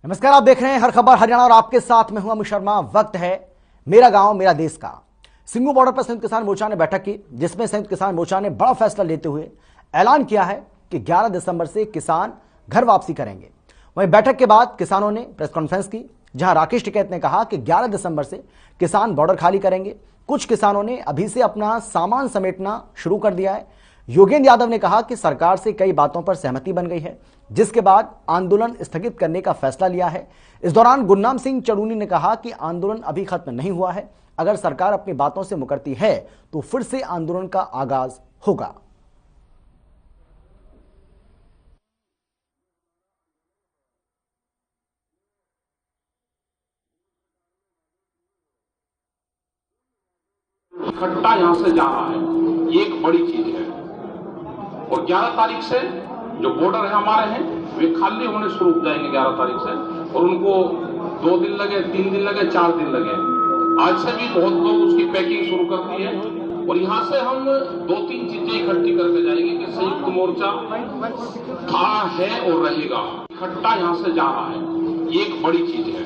नमस्कार, आप देख रहे हैं हर खबर हरियाणा और आपके साथ मैं हूं अमित शर्मा। वक्त है मेरा गांव मेरा देश का। सिंगू बॉर्डर पर संयुक्त किसान मोर्चा ने बैठक की, जिसमें संयुक्त किसान मोर्चा ने बड़ा फैसला लेते हुए ऐलान किया है कि 11 दिसंबर से किसान घर वापसी करेंगे। वहीं बैठक के बाद किसानों ने प्रेस कॉन्फ्रेंस की, जहां राकेश टिकैत ने कहा कि 11 दिसंबर से किसान बॉर्डर खाली करेंगे। कुछ किसानों ने अभी से अपना सामान समेटना शुरू कर दिया है। योगेंद्र यादव ने कहा कि सरकार से कई बातों पर सहमति बन गई है, जिसके बाद आंदोलन स्थगित करने का फैसला लिया है। इस दौरान गुरनाम सिंह चड़ूनी ने कहा कि आंदोलन अभी खत्म नहीं हुआ है, अगर सरकार अपनी बातों से मुकरती है तो फिर से आंदोलन का आगाज होगा। इकट्ठा यहां से जा रहा है, ये एक बड़ी चीज है। और 11 तारीख से जो बॉर्डर है हमारे हैं वे खाली होने शुरू हो जाएंगे 11 तारीख से। और उनको 2 दिन लगे, 3 दिन लगे, 4 दिन लगे, आज से भी बहुत लोग उसकी पैकिंग शुरू कर दी है। और यहां से हम 2-3 चीजें इकट्ठी करके जाएंगे कि संयुक्त मोर्चा था, है और रहेगा। इकट्ठा यहां से जा रहा है, ये एक बड़ी चीज है।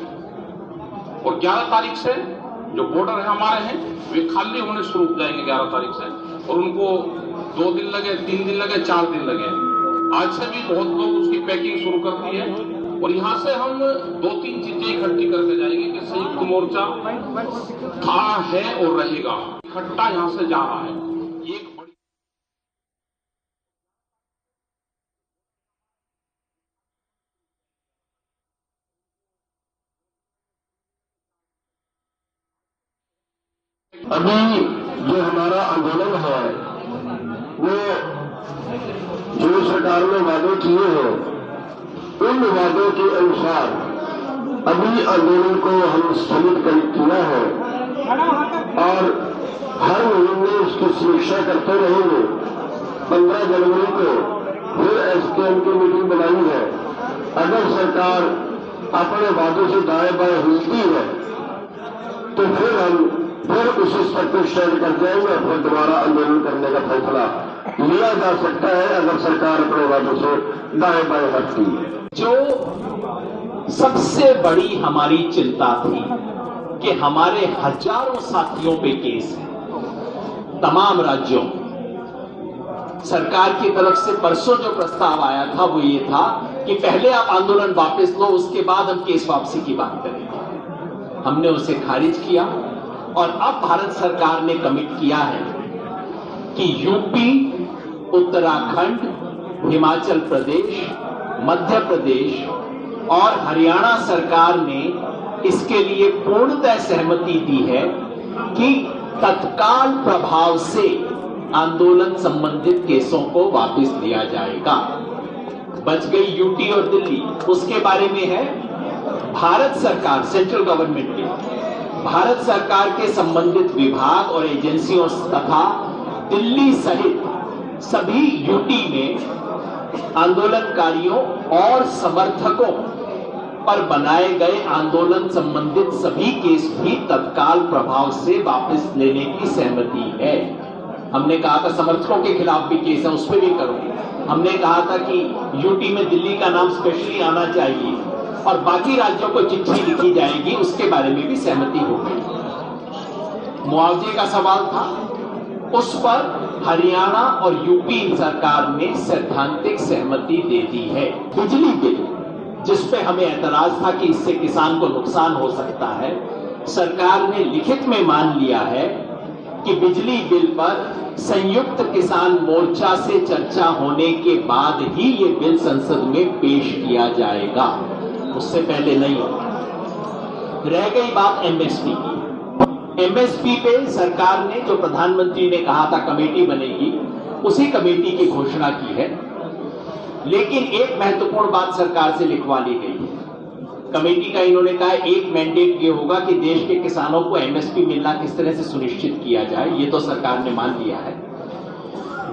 और 11 तारीख से जो बॉर्डर है हमारे हैं वे खाली होने शुरू हो जाएंगे 11 तारीख से। और उनको 2 दिन लगे, 3 दिन लगे, 4 दिन लगे, आज से भी बहुत लोग उसकी पैकिंग शुरू कर दी है। और यहां से हम 2-3 चीजें इकट्ठी करके जाएंगे कि संयुक्त मोर्चा था, है और रहेगा। इकट्ठा यहां से जा रहा है, ये एक बड़ी अभी जो हमारा आंदोलन है वो जो सरकार ने वादे किए हैं उन वादों के अनुसार अभी आंदोलन को हम स्थगित किया है और हर महीने उसकी समीक्षा करते रहेंगे। 15 जनवरी को फिर एसकेएम की मीटिंग बनाई है। अगर सरकार अपने वादों से दाएं बाएं हिलती है तो फिर उसी स्तर पर स्टैंड कर जाएंगे और फिर दोबारा आंदोलन करने का फैसला लिया जा सकता है अगर सरकार अपने वादों से दाएं बाएं हटती है। जो सबसे बड़ी हमारी चिंता थी कि हमारे हजारों साथियों पे केस है तमाम राज्यों। सरकार की तरफ से परसों जो प्रस्ताव आया था वो ये था कि पहले आप आंदोलन वापस लो, उसके बाद हम केस वापसी की बात करेंगे। हमने उसे खारिज किया और अब भारत सरकार ने कमिट किया है कि यूपी, उत्तराखंड, हिमाचल प्रदेश, मध्य प्रदेश और हरियाणा सरकार ने इसके लिए पूर्णतः सहमति दी है कि तत्काल प्रभाव से आंदोलन संबंधित केसों को वापस लिया जाएगा। बच गई यूटी और दिल्ली, उसके बारे में है भारत सरकार, सेंट्रल गवर्नमेंट के भारत सरकार के संबंधित विभाग और एजेंसियों तथा दिल्ली सहित सभी यूटी में आंदोलनकारियों और समर्थकों पर बनाए गए आंदोलन संबंधित सभी केस भी तत्काल प्रभाव से वापस लेने की सहमति है। हमने कहा था समर्थकों के खिलाफ भी केस है, उस पर भी करो। हमने कहा था कि यूटी में दिल्ली का नाम स्पेशली आना चाहिए और बाकी राज्यों को चिट्ठी लिखी जाएगी, उसके बारे में भी सहमति हो गई। मुआवजे का सवाल था, उस पर हरियाणा और यूपी सरकार ने सैद्धांतिक सहमति दे दी है। बिजली बिल, जिस पे हमें ऐतराज था कि इससे किसान को नुकसान हो सकता है, सरकार ने लिखित में मान लिया है कि बिजली बिल पर संयुक्त किसान मोर्चा से चर्चा होने के बाद ही ये बिल संसद में पेश किया जाएगा, उससे पहले नहीं। रह गई बात एमएसपी की। एमएसपी पे सरकार ने, जो प्रधानमंत्री ने कहा था कमेटी बनेगी, उसी कमेटी की घोषणा की है। लेकिन एक महत्वपूर्ण बात सरकार से लिखवा ली गई है। कमेटी का इन्होंने कहा एक मैंडेट ये होगा कि देश के किसानों को एमएसपी मिलना किस तरह से सुनिश्चित किया जाए, ये तो सरकार ने मान लिया है।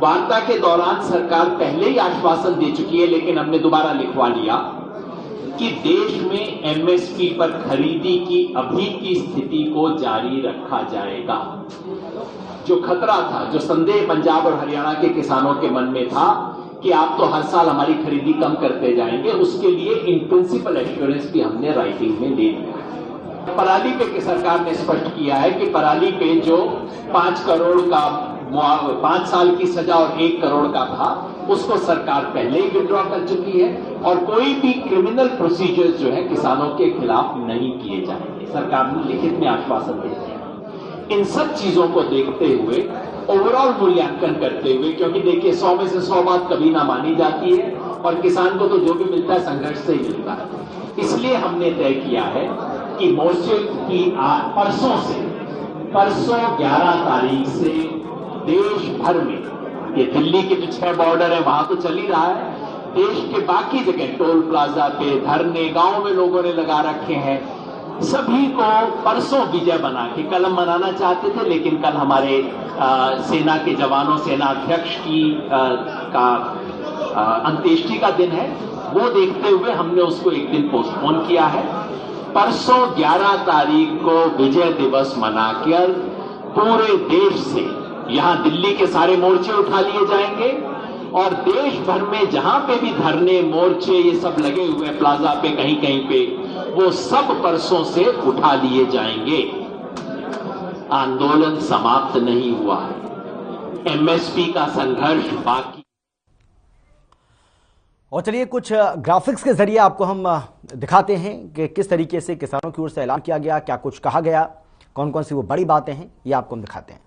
वार्ता के दौरान सरकार पहले ही आश्वासन दे चुकी है, लेकिन हमने दोबारा लिखवा लिया कि देश में एमएसपी पर खरीदी की अभी की स्थिति को जारी रखा जाएगा। जो खतरा था, जो संदेह पंजाब और हरियाणा के किसानों के मन में था कि आप तो हर साल हमारी खरीदी कम करते जाएंगे, उसके लिए इन प्रिंसिपल एश्योरेंस भी हमने राइटिंग में ले लिया। पराली पे सरकार ने स्पष्ट किया है कि पराली पे जो 5 करोड़ का 5 साल की सजा और 1 करोड़ का था, उसको सरकार पहले ही विड्रॉ कर चुकी है और कोई भी क्रिमिनल प्रोसीजर्स जो है किसानों के खिलाफ नहीं किए जाएंगे। सरकार ने लिखित में आश्वासन दे दिया। इन सब चीजों को देखते हुए, ओवरऑल मूल्यांकन करते हुए, क्योंकि देखिए 100 में से 100 बात कभी ना मानी जाती है और किसान को तो जो भी मिलता है संघर्ष से ही मिलता है, इसलिए हमने तय किया है कि मोर्चे की परसों 11 तारीख से देश भर में, ये दिल्ली के जो 6 बॉर्डर है वहां तो चल ही रहा है, देश के बाकी जगह टोल प्लाजा पे धरने गांव में लोगों ने लगा रखे हैं, सभी को परसों विजय बना के, कल हम मनाना चाहते थे लेकिन कल हमारे सेना के जवानों, सेना अध्यक्ष की अंत्येष्टि का दिन है, वो देखते हुए हमने उसको एक दिन पोस्टपोन किया है। परसों 11 तारीख को विजय दिवस मनाकर पूरे देश से यहां दिल्ली के सारे मोर्चे उठा लिए जाएंगे और देश भर में जहां पे भी धरने, मोर्चे ये सब लगे हुए हैं प्लाजा पे, कहीं कहीं पे, वो सब परसों से उठा लिए जाएंगे। आंदोलन समाप्त नहीं हुआ है, एमएसपी का संघर्ष बाकी। और चलिए कुछ ग्राफिक्स के जरिए आपको हम दिखाते हैं कि किस तरीके से किसानों की ओर से ऐलान किया गया, क्या कुछ कहा गया, कौन कौन सी वो बड़ी बातें हैं, ये आपको हम दिखाते हैं।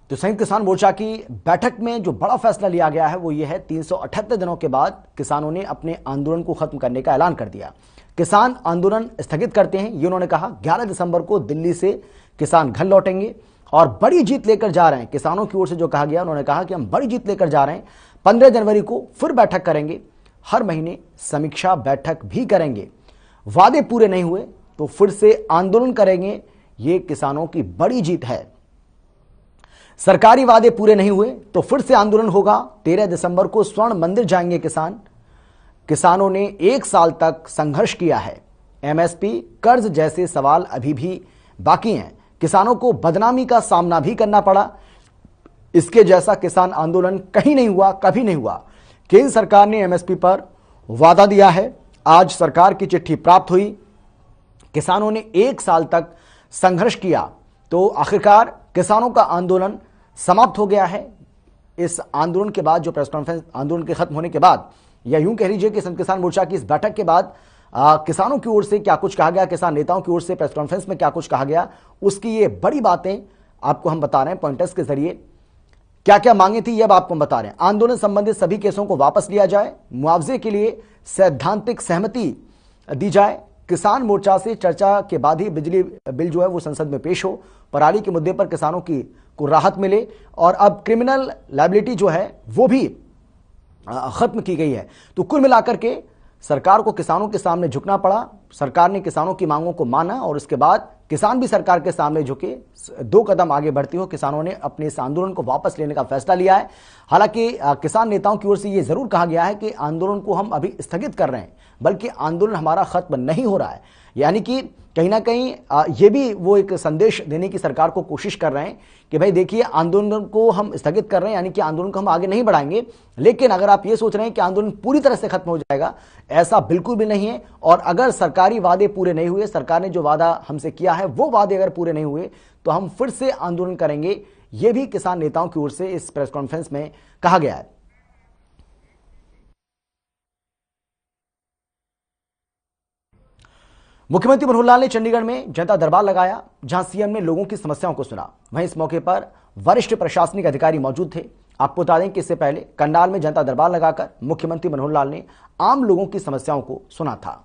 तो संयुक्त किसान मोर्चा की बैठक में जो बड़ा फैसला लिया गया है वो ये है, 378 दिनों के बाद किसानों ने अपने आंदोलन को खत्म करने का ऐलान कर दिया। किसान आंदोलन स्थगित करते हैं, ये उन्होंने कहा। 11 दिसंबर को दिल्ली से किसान घर लौटेंगे और बड़ी जीत लेकर जा रहे हैं। किसानों की ओर से जो कहा गया, उन्होंने कहा कि हम बड़ी जीत लेकर जा रहे हैं, 15 जनवरी को फिर बैठक करेंगे, हर महीने समीक्षा बैठक भी करेंगे, वादे पूरे नहीं हुए तो फिर से आंदोलन करेंगे, ये किसानों की बड़ी जीत है। सरकारी वादे पूरे नहीं हुए तो फिर से आंदोलन होगा। 13 दिसंबर को स्वर्ण मंदिर जाएंगे किसान। किसानों ने 1 साल तक संघर्ष किया है, एमएसपी, कर्ज जैसे सवाल अभी भी बाकी हैं। किसानों को बदनामी का सामना भी करना पड़ा। इसके जैसा किसान आंदोलन कहीं नहीं हुआ, कभी नहीं हुआ। केंद्र सरकार ने एमएसपी पर वादा दिया है। आज सरकार की चिट्ठी प्राप्त हुई। किसानों ने 1 साल तक संघर्ष किया तो आखिरकार किसानों का आंदोलन समाप्त हो गया है। इस आंदोलन के बाद जो प्रेस कॉन्फ्रेंस, आंदोलन के खत्म होने के बाद, या यूं कह लीजिए कि संयुक्त किसान मोर्चा की इस बैठक के बाद किसानों की ओर से क्या कुछ कहा गया, किसान नेताओं की ओर से प्रेस कॉन्फ्रेंस में क्या कुछ कहा गया, उसकी ये बड़ी बातें आपको हम बता रहे हैं पॉइंटर्स के जरिए। क्या क्या मांगे थी ये अब आपको हम बता रहे हैं। आंदोलन संबंधित सभी केसों को वापस लिया जाए, मुआवजे के लिए सैद्धांतिक सहमति दी जाए, किसान मोर्चा से चर्चा के बाद ही बिजली बिल जो है वो संसद में पेश हो, पराली के मुद्दे पर किसानों को राहत मिले और अब क्रिमिनल लायबिलिटी जो है वो भी खत्म की गई है। तो कुल मिलाकर के सरकार को किसानों के सामने झुकना पड़ा। सरकार ने किसानों की मांगों को माना और उसके बाद किसान भी सरकार के सामने झुके। 2 कदम आगे बढ़ते हुए किसानों ने अपने इस आंदोलन को वापस लेने का फैसला लिया है। हालांकि किसान नेताओं की ओर से यह जरूर कहा गया है कि आंदोलन को हम अभी स्थगित कर रहे हैं, बल्कि आंदोलन हमारा खत्म नहीं हो रहा है। यानी कि कहीं ना कहीं ये भी वो एक संदेश देने की सरकार को कोशिश कर रहे हैं कि भाई देखिए, आंदोलन को हम स्थगित कर रहे हैं, यानी कि आंदोलन को हम आगे नहीं बढ़ाएंगे। लेकिन अगर आप ये सोच रहे हैं कि आंदोलन पूरी तरह से खत्म हो जाएगा, ऐसा बिल्कुल भी नहीं है। और अगर सरकारी वादे पूरे नहीं हुए, सरकार ने जो वादा हमसे किया है वो वादे अगर पूरे नहीं हुए तो हम फिर से आंदोलन करेंगे, ये भी किसान नेताओं की ओर से इस प्रेस कॉन्फ्रेंस में कहा गया है। मुख्यमंत्री मनोहर लाल ने चंडीगढ़ में जनता दरबार लगाया, जहां सीएम ने लोगों की समस्याओं को सुना। वहीं इस मौके पर वरिष्ठ प्रशासनिक अधिकारी मौजूद थे। आपको बता दें कि इससे पहले कंडाल में जनता दरबार लगाकर मुख्यमंत्री मनोहर लाल ने आम लोगों की समस्याओं को सुना था।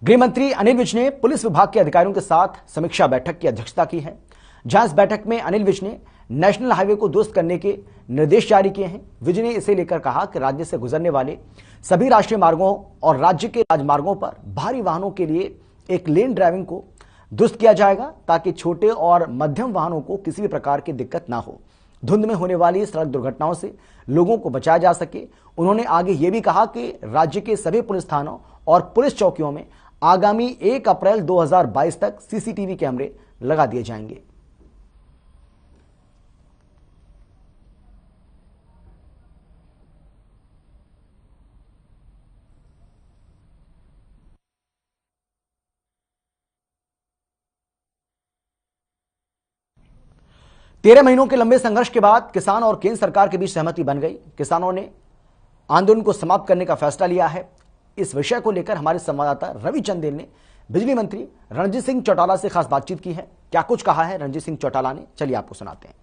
गृह मंत्री अनिल विज ने पुलिस विभाग के अधिकारियों के साथ समीक्षा बैठक की अध्यक्षता की है, जहां इस बैठक में अनिल विज ने नेशनल हाईवे को दुरुस्त करने के निर्देश जारी किए हैं। विज ने इसे लेकर कहा कि राज्य से गुजरने वाले सभी राष्ट्रीय मार्गों और राज्य के राजमार्गों पर भारी वाहनों के लिए एक लेन ड्राइविंग को दुरुस्त किया जाएगा ताकि छोटे और मध्यम वाहनों को किसी भी प्रकार की दिक्कत ना हो। धुंध में होने वाली सड़क दुर्घटनाओं से लोगों को बचाया जा सके। उन्होंने आगे ये भी कहा कि राज्य के सभी पुलिस थानों और पुलिस चौकियों में आगामी 1 अप्रैल 2022 तक सीसीटीवी कैमरे लगा दिए जाएंगे। तेरह महीनों के लंबे संघर्ष के बाद किसान और केंद्र सरकार के बीच सहमति बन गई। किसानों ने आंदोलन को समाप्त करने का फैसला लिया है। इस विषय को लेकर हमारे संवाददाता रवि चंदेल ने बिजली मंत्री रणजीत सिंह चौटाला से खास बातचीत की है। क्या कुछ कहा है रणजीत सिंह चौटाला ने, चलिए आपको सुनाते हैं।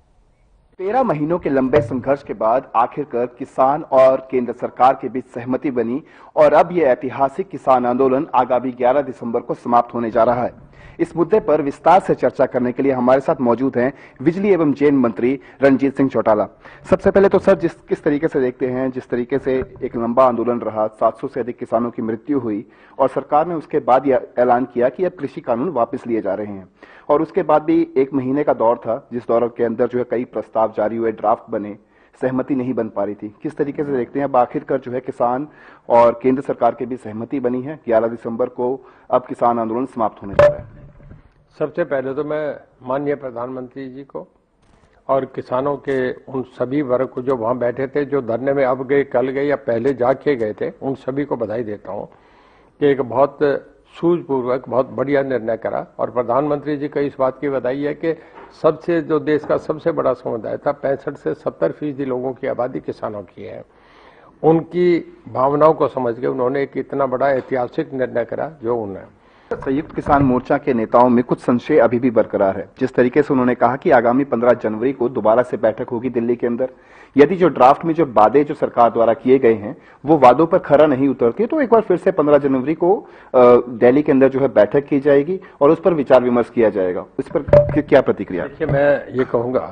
13 महीनों के लंबे संघर्ष के बाद आखिरकार किसान और केंद्र सरकार के बीच सहमति बनी और अब यह ऐतिहासिक किसान आंदोलन आगामी 11 दिसंबर को समाप्त होने जा रहा है। इस मुद्दे पर विस्तार से चर्चा करने के लिए हमारे साथ मौजूद हैं बिजली एवं जेल मंत्री रणजीत सिंह चौटाला। सबसे पहले तो सर, किस तरीके से देखते हैं, जिस तरीके से एक लंबा आंदोलन रहा, 700 से अधिक किसानों की मृत्यु हुई और सरकार ने उसके बाद यह ऐलान किया कि अब कृषि कानून वापस लिए जा रहे हैं और उसके बाद भी 1 महीने का दौर था जिस दौर के अंदर जो है कई प्रस्ताव जारी हुए, ड्राफ्ट बने, सहमति नहीं बन पा रही थी। किस तरीके से देखते हैं अब आखिरकार जो है किसान और केंद्र सरकार के बीच सहमति बनी है, 11 दिसंबर को अब किसान आंदोलन समाप्त होने जा रहा है। सबसे पहले तो मैं माननीय प्रधानमंत्री जी को और किसानों के उन सभी वर्ग को जो वहां बैठे थे, जो धरने में अब गए, कल गए या पहले जाके गए थे, उन सभी को बधाई देता हूं कि एक बहुत सूझपूर्वक बहुत बढ़िया निर्णय करा। और प्रधानमंत्री जी को इस बात की बधाई है कि सबसे जो देश का सबसे बड़ा समुदाय था, 65 से 70% लोगों की आबादी किसानों की है, उनकी भावनाओं को समझ के उन्होंने एक इतना बड़ा ऐतिहासिक निर्णय करा जो उन्होंने। संयुक्त किसान मोर्चा के नेताओं में कुछ संशय अभी भी बरकरार है। जिस तरीके से उन्होंने कहा कि आगामी 15 जनवरी को दोबारा से बैठक होगी दिल्ली के अंदर, यदि जो ड्राफ्ट में जो वादे जो सरकार द्वारा किए गए हैं वो वादों पर खरा नहीं उतरती तो एक बार फिर से 15 जनवरी को दिल्ली के अंदर जो है बैठक की जाएगी और उस पर विचार विमर्श किया जाएगा। इस पर क्या प्रतिक्रिया? देखिए, मैं ये कहूंगा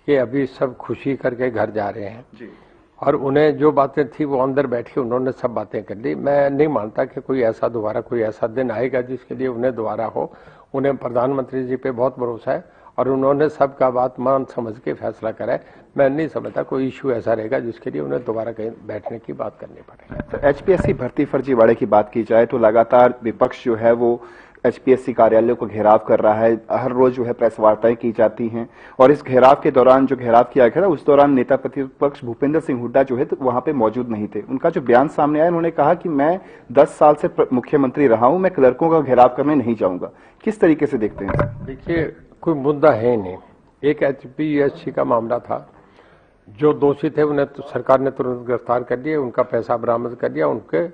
कि अभी सब खुशी करके घर जा रहे हैं जी। और उन्हें जो बातें थी वो अंदर बैठ के उन्होंने सब बातें कर ली। मैं नहीं मानता कि कोई ऐसा दिन आएगा जिसके लिए उन्हें दोबारा हो। उन्हें प्रधानमंत्री जी पे बहुत भरोसा है और उन्होंने सबका बात मान समझ के फैसला करा है। मैं नहीं समझता कोई इश्यू ऐसा रहेगा जिसके लिए उन्हें दोबारा कहीं बैठने की बात करनी पड़ेगी। तो एचपीएससी भर्ती फर्जीवाड़े की बात की जाए तो लगातार विपक्ष जो है वो एचपीएससी कार्यालय को घेराव कर रहा है। हर रोज जो है प्रेस वार्ताएं की जाती हैं और इस घेराव के दौरान जो घेराव किया गया उस दौरान नेता प्रतिपक्ष भूपेंद्र सिंह हुड्डा जो है तो वहां पे मौजूद नहीं थे। उनका जो बयान सामने आया, उन्होंने कहा कि मैं 10 साल से मुख्यमंत्री रहा हूं, मैं क्लर्कों का घेराव करने नहीं जाऊंगा। किस तरीके से देखते हैं? देखिए, कोई मुद्दा है नहीं। एक एचपीएससी का मामला था, जो दोषी थे उन्हें तो सरकार ने तुरंत गिरफ्तार कर दिए, उनका पैसा बरामद कर दिया, उनके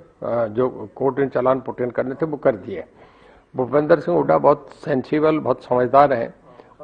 जो कोर्ट में चालान पुटिन करने थे वो कर दिए। भूपेंद्र सिंह हुड्डा बहुत सेंसिबल, बहुत समझदार हैं।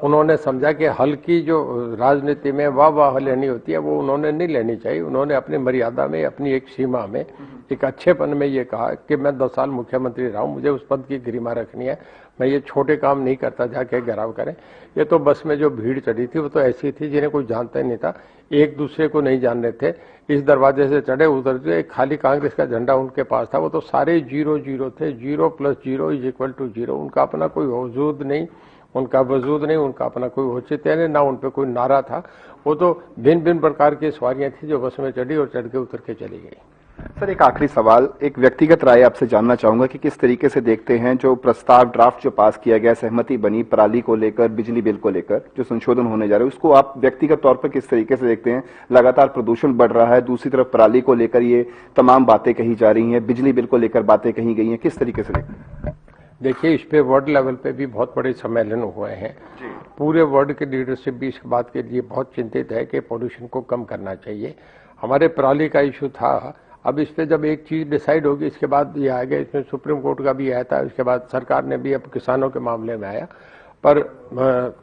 उन्होंने समझा कि हल्की जो राजनीति में वाह लेनी होती है वो उन्होंने नहीं लेनी चाहिए। उन्होंने अपनी मर्यादा में, अपनी एक सीमा में, एक अच्छेपन में ये कहा कि मैं 10 साल मुख्यमंत्री रहा हूं, मुझे उस पद की गरिमा रखनी है, मैं ये छोटे काम नहीं करता जाके घेराव करें। ये तो बस में जो भीड़ चढ़ी थी वो तो ऐसी थी जिन्हें कोई जानता ही नहीं था, एक दूसरे को नहीं जान रहे थे। इस दरवाजे से चढ़े उधर से एक खाली कांग्रेस का झंडा उनके पास था, वो तो सारे 0-0 थे। 0 + 0 = 0। उनका अपना कोई वजूद नहीं, उनका वजूद नहीं, उनका अपना कोई औचित्य नहीं, ना उन पर कोई नारा था। वो तो भिन्न भिन्न प्रकार की सवारियां थी जो बस में चढ़ी और चढ़ के उतर के चली गई। सर, एक आखिरी सवाल, एक व्यक्तिगत राय आपसे जानना चाहूंगा कि किस तरीके से देखते हैं जो प्रस्ताव ड्राफ्ट जो पास किया गया, सहमति बनी पराली को लेकर, बिजली बिल को लेकर जो संशोधन होने जा रहे हैं, उसको आप व्यक्तिगत तौर पर किस तरीके से देखते हैं? लगातार प्रदूषण बढ़ रहा है, दूसरी तरफ पराली को लेकर ये तमाम बातें कही जा रही हैं, बिजली बिल को लेकर बातें कही गई हैं, किस तरीके से देखते हैं? देखिए, इस पे वर्ल्ड लेवल पे भी बहुत बड़े सम्मेलन हुए हैं। पूरे वर्ल्ड की लीडरशिप भी इस बात के लिए बहुत चिंतित है कि पोल्यूशन को कम करना चाहिए। हमारे पराली का इशू था, अब इस पे जब एक चीज डिसाइड होगी इसके बाद ये आएगा। इसमें सुप्रीम कोर्ट का भी आया था, उसके बाद सरकार ने भी अब किसानों के मामले में आया। पर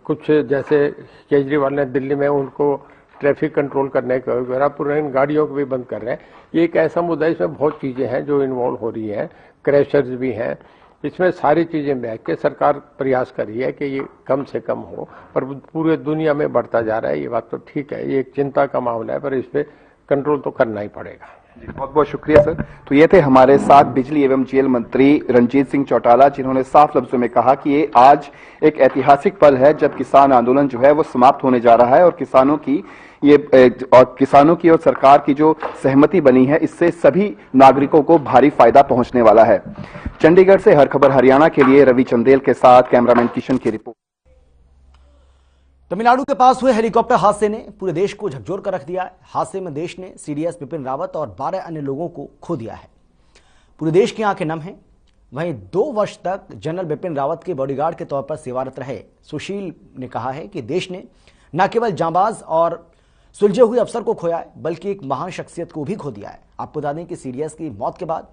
कुछ जैसे केजरीवाल ने दिल्ली में उनको ट्रैफिक कंट्रोल करने का पूरे गाड़ियों को भी बंद कर रहे हैं। ये एक ऐसा मुद्दा, इसमें बहुत चीजें हैं जो इन्वॉल्व हो रही हैं, क्रैशर्स भी हैं, इसमें सारी चीजें बैठ के सरकार प्रयास कर रही है कि ये कम से कम हो, पर पूरे दुनिया में बढ़ता जा रहा है। ये बात तो ठीक है, ये एक चिंता का मामला है, पर इस पे कंट्रोल तो करना ही पड़ेगा। जी, बहुत बहुत शुक्रिया सर। तो ये थे हमारे साथ बिजली एवं जेल मंत्री रणजीत सिंह चौटाला, जिन्होंने साफ लफ्जों में कहा कि ये आज एक ऐतिहासिक पल है जब किसान आंदोलन जो है वो समाप्त होने जा रहा है और किसानों की और सरकार की जो सहमति बनी है इससे सभी नागरिकों को भारी फायदा पहुंचने वाला है। चंडीगढ़ से हर खबर हरियाणा के लिए रवि चंदेल के साथ कैमरामैन किशन की रिपोर्ट। तमिलनाडु के पास हुए हेलीकॉप्टर हादसे ने पूरे देश को झकझोर कर रख दिया है। हादसे में देश ने सीडीएस बिपिन रावत और 12 अन्य लोगों को खो दिया है। पूरे देश की आंखें नम हैं। वहीं 2 वर्ष तक जनरल बिपिन रावत के बॉडीगार्ड के तौर पर सेवारत रहे सुशील ने कहा है कि देश ने न केवल जांबाज और सुलझे हुए अफसर को खोया है बल्कि एक महान शख्सियत को भी खो दिया है। आपको बता दें कि सीडीएस की मौत के बाद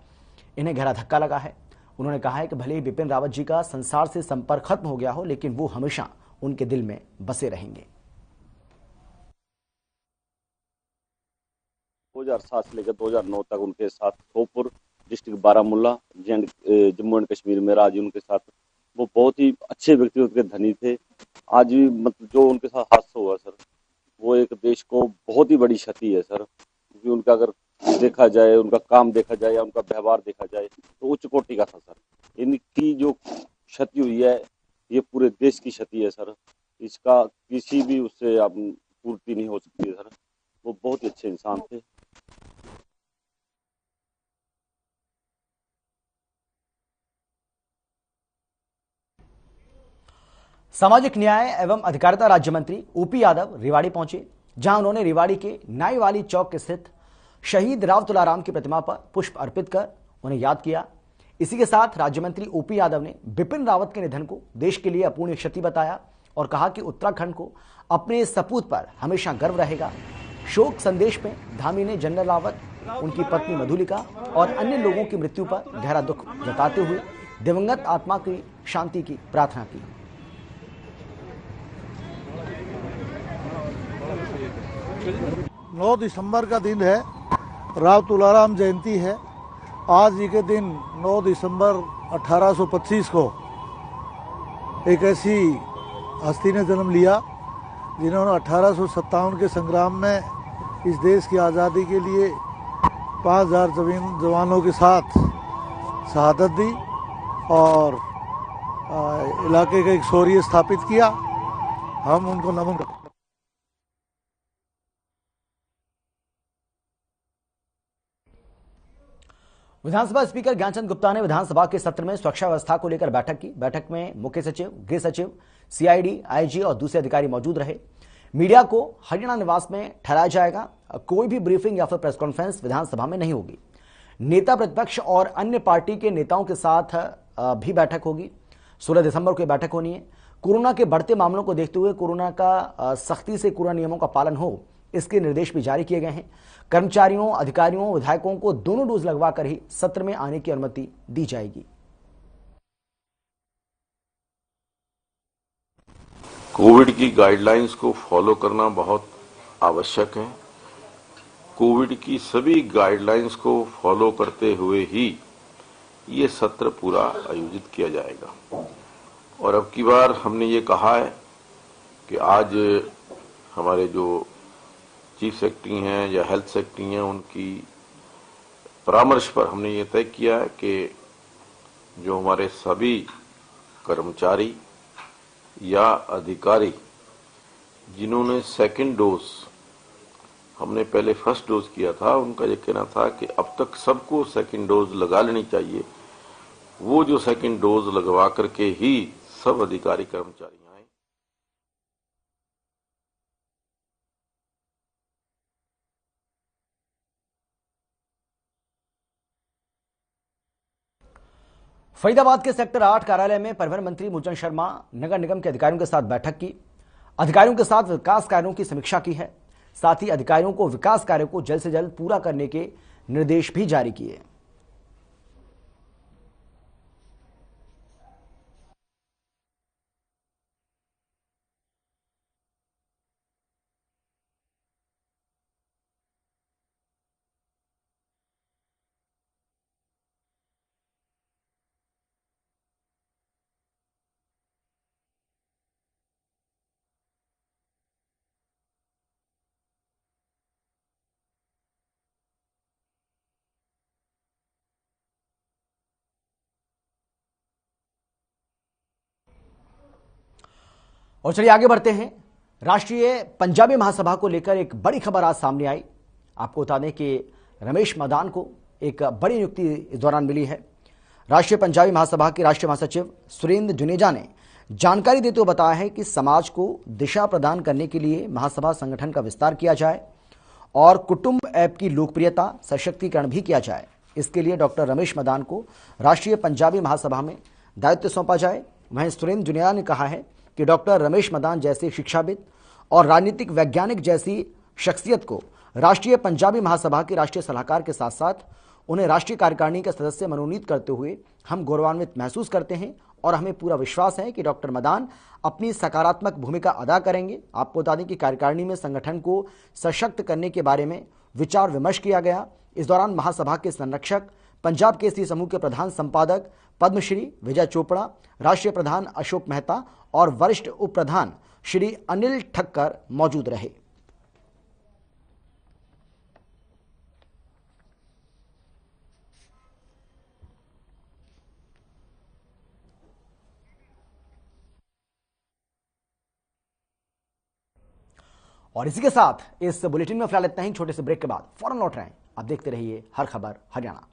इन्हें गहरा धक्का लगा है। उन्होंने कहा है कि भले ही बिपिन रावत जी का संसार से संपर्क खत्म हो गया हो लेकिन वो हमेशा उनके दिल में बसे रहेंगे। 2007 से लेकर 2009 तक उनके साथ सोपोर डिस्ट्रिक्ट बारामूला जम्मू एंड कश्मीर में राज उनके साथ। वो बहुत ही अच्छे व्यक्तित्व के धनी थे। आज भी मतलब जो उनके साथ हादसा हुआ सर, वो एक देश को बहुत ही बड़ी क्षति है सर, क्योंकि उनका अगर देखा जाए, उनका काम देखा जाए या उनका व्यवहार देखा जाए तो उच्च कोटि का था सर। इनकी जो क्षति हुई है ये पूरे देश की क्षति है सर। इसका किसी भी उससे आप पूर्ति नहीं हो सकती है सर। वो बहुत ही अच्छे इंसान थे। सामाजिक न्याय एवं अधिकारिता राज्य मंत्री ओपी यादव रेवाड़ी पहुंचे, जहां उन्होंने रेवाड़ी के नाईवाली चौक स्थित शहीद राव तुलाराम की प्रतिमा पर पुष्प अर्पित कर उन्हें याद किया। इसी के साथ राज्य मंत्री ओपी यादव ने बिपिन रावत के निधन को देश के लिए अपूर्णीय क्षति बताया और कहा कि उत्तराखंड को अपने सपूत पर हमेशा गर्व रहेगा। शोक संदेश में धामी ने जनरल रावत, उनकी पत्नी मधुलिका और अन्य लोगों की मृत्यु पर गहरा दुख जताते हुए दिवंगत आत्मा की शांति की प्रार्थना की। 9 दिसंबर का दिन है, राव तुलाराम जयंती है। आज ही के दिन 9 दिसंबर 1825 को एक ऐसी हस्ती ने जन्म लिया जिन्होंने 1857 के संग्राम में इस देश की आज़ादी के लिए 5000 जवानों के साथ शहादत दी और इलाके का एक शौर्य स्थापित किया। हम उनको नमन करते हैं। विधानसभा स्पीकर ज्ञानचंद गुप्ता ने विधानसभा के सत्र में सुरक्षा व्यवस्था को लेकर बैठक की। बैठक में मुख्य सचिव, गृह सचिव, सीआईडी, आईजी और दूसरे अधिकारी मौजूद रहे। मीडिया को हरियाणा निवास में ठहराया जाएगा। कोई भी ब्रीफिंग या फिर प्रेस कॉन्फ्रेंस विधानसभा में नहीं होगी। नेता प्रतिपक्ष और अन्य पार्टी के नेताओं के साथ भी बैठक होगी। 16 दिसंबर को बैठक होनी है। कोरोना के बढ़ते मामलों को देखते हुए कोरोना का सख्ती से कोरोना नियमों का पालन हो, इसके निर्देश भी जारी किए गए हैं। कर्मचारियों, अधिकारियों, विधायकों को दोनों डोज लगवाकर ही सत्र में आने की अनुमति दी जाएगी। कोविड की गाइडलाइंस को फॉलो करना बहुत आवश्यक है। कोविड की सभी गाइडलाइंस को फॉलो करते हुए ही ये सत्र पूरा आयोजित किया जाएगा। और अब की बार हमने ये कहा है कि आज हमारे जो चीफ सेक्रेटरी हैं या हेल्थ सेक्रेटरी हैं, उनकी परामर्श पर हमने ये तय किया है कि जो हमारे सभी कर्मचारी या अधिकारी जिन्होंने सेकंड डोज, हमने पहले फर्स्ट डोज किया था, उनका ये कहना था कि अब तक सबको सेकंड डोज लगा लेनी चाहिए। वो जो सेकंड डोज लगवा करके ही सब अधिकारी कर्मचारी आए। फरीदाबाद के सेक्टर 8 कार्यालय में परिवहन मंत्री मूलचंद शर्मा नगर निगम के अधिकारियों के साथ बैठक की। अधिकारियों के साथ विकास कार्यों की समीक्षा की है। साथ ही अधिकारियों को विकास कार्यों को जल्द से जल्द पूरा करने के निर्देश भी जारी किए। और चलिए आगे बढ़ते हैं। राष्ट्रीय पंजाबी महासभा को लेकर एक बड़ी खबर आज सामने आई। आपको बता दें कि रमेश मदान को एक बड़ी नियुक्ति इस दौरान मिली है। राष्ट्रीय पंजाबी महासभा के राष्ट्रीय महासचिव सुरेंद्र जुनेजा ने जानकारी देते हुए बताया है कि समाज को दिशा प्रदान करने के लिए महासभा संगठन का विस्तार किया जाए और कुटुंब ऐप की लोकप्रियता सशक्तिकरण भी किया जाए। इसके लिए डॉक्टर रमेश मदान को राष्ट्रीय पंजाबी महासभा में दायित्व सौंपा जाए। वहीं सुरेंद्र जुनेजा ने कहा है कि डॉक्टर रमेश मदान जैसे शिक्षाविद और राजनीतिक वैज्ञानिक जैसी शख्सियत को राष्ट्रीय पंजाबी महासभा के राष्ट्रीय सलाहकार के साथ साथ उन्हें राष्ट्रीय कार्यकारिणी के सदस्य मनोनीत करते हुए हम गौरवान्वित महसूस करते हैं और हमें पूरा विश्वास है कि डॉक्टर मदान अपनी सकारात्मक भूमिका अदा करेंगे। आपको बता दें कि कार्यकारिणी में संगठन को सशक्त करने के बारे में विचार विमर्श किया गया। इस दौरान महासभा के संरक्षक, पंजाब केसरी समूह के प्रधान संपादक पद्मश्री विजय चोपड़ा, राष्ट्रीय प्रधान अशोक मेहता और वरिष्ठ उप प्रधान श्री अनिल ठक्कर मौजूद रहे। और इसी के साथ इस बुलेटिन में फिलहाल इतना ही। छोटे से ब्रेक के बाद फौरन लौट रहे हैं। आप देखते रहिए हर खबर हरियाणा।